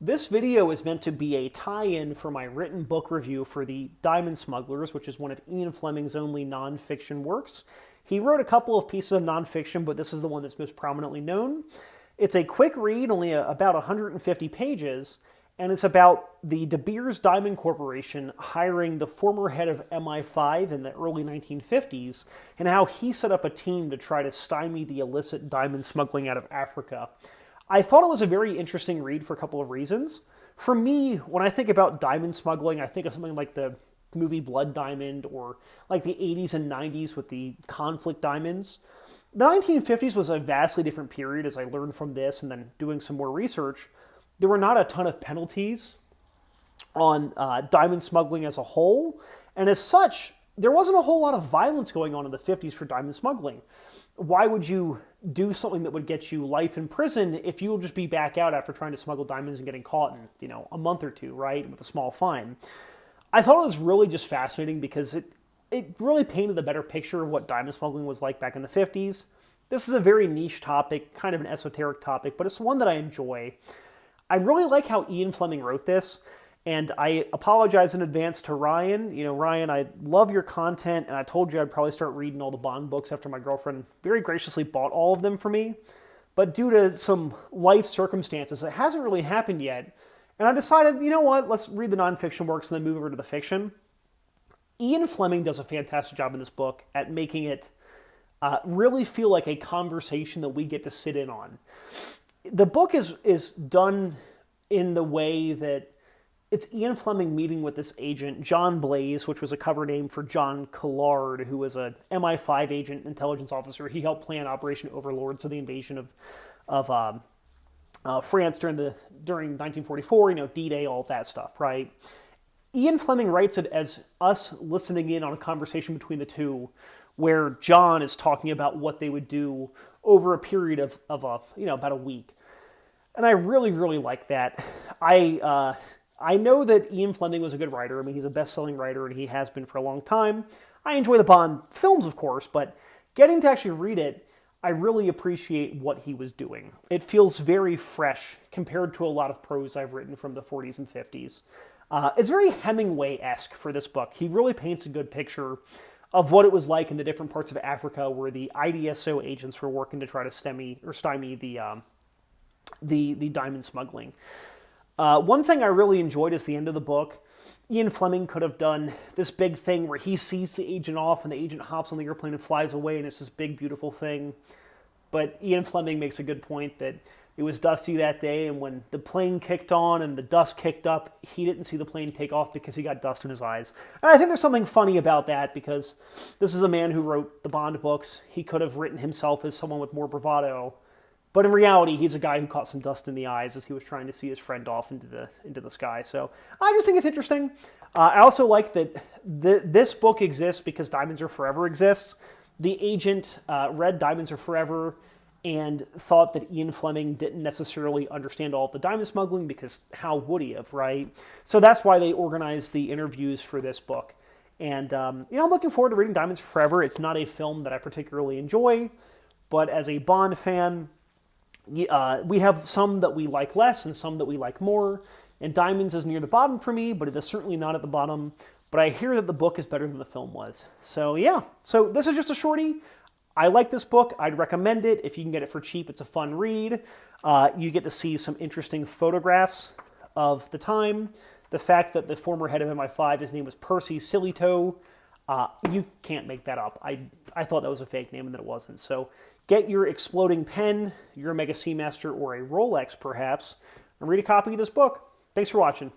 This video is meant to be a tie-in for my written book review for the Diamond Smugglers, which is one of Ian Fleming's only nonfiction works. He wrote a couple of pieces of nonfiction, but this is the one that's most prominently known. It's a quick read, only about 150 pages, and it's about the De Beers Diamond Corporation hiring the former head of MI5 in the early 1950s, and how he set up a team to try to stymie the illicit diamond smuggling out of Africa. I thought it was a very interesting read for a couple of reasons. For me, when I think about diamond smuggling, I think of something like the movie Blood Diamond, or like the 80s and 90s with the conflict diamonds. The 1950s was a vastly different period, as I learned from this and then doing some more research. There were not a ton of penalties on diamond smuggling as a whole, and as such, there wasn't a whole lot of violence going on in the 50s for diamond smuggling. Why would you do something that would get you life in prison if you will just be back out after trying to smuggle diamonds and getting caught in, a month or two, right, with a small fine? I thought it was really just fascinating because it really painted a better picture of what diamond smuggling was like back in the 50s. This is a very niche topic, kind of an esoteric topic, but it's one that I enjoy. I really like how Ian Fleming wrote this, and I apologize in advance to Ryan. Ryan, I love your content, and I told you I'd probably start reading all the Bond books after my girlfriend very graciously bought all of them for me. But due to some life circumstances, it hasn't really happened yet. And I decided, you know what, let's read the nonfiction works and then move over to the fiction. Ian Fleming does a fantastic job in this book at making it really feel like a conversation that we get to sit in on. The book is done in the way that it's Ian Fleming meeting with this agent, John Blaze, which was a cover name for John Collard, who was a MI5 agent, intelligence officer. He helped plan Operation Overlord, so the invasion of France during 1944, D-Day, all of that stuff, right? Ian Fleming writes it as us listening in on a conversation between the two, where John is talking about what they would do over a period of about a week. And I really, really like that. I know that Ian Fleming was a good writer. I mean, he's a best-selling writer, and he has been for a long time. I enjoy the Bond films, of course, but getting to actually read it, I really appreciate what he was doing. It feels very fresh compared to a lot of prose I've written from the 40s and 50s. It's very Hemingway-esque for this book. He really paints a good picture of what it was like in the different parts of Africa where the IDSO agents were working to try to stymie the diamond smuggling. One thing I really enjoyed is the end of the book. Ian Fleming could have done this big thing where he sees the agent off and the agent hops on the airplane and flies away, and it's this big, beautiful thing. But Ian Fleming makes a good point that it was dusty that day, and when the plane kicked on and the dust kicked up, he didn't see the plane take off because he got dust in his eyes. And I think there's something funny about that, because this is a man who wrote the Bond books. He could have written himself as someone with more bravado, but in reality, he's a guy who caught some dust in the eyes as he was trying to see his friend off into the sky. So I just think it's interesting. I also like that this book exists because Diamonds Are Forever exists. The agent read Diamonds Are Forever and thought that Ian Fleming didn't necessarily understand all of the diamond smuggling, because how would he have, right? So that's why they organized the interviews for this book. And, I'm looking forward to reading Diamonds Are Forever. It's not a film that I particularly enjoy, but as a Bond fan, we have some that we like less and some that we like more, and Diamonds is near the bottom for me, but it is certainly not at the bottom. But I hear that the book is better than the film was. So yeah, so this is just a shorty. I like this book. I'd recommend it. If you can get it for cheap, it's a fun read. You get to see some interesting photographs of the time. The fact that the former head of MI5, his name was Percy Sillytoe, you can't make that up. I thought that was a fake name, and that it wasn't. So get your exploding pen, your Omega Seamaster, or a Rolex perhaps, and read a copy of this book. Thanks for watching.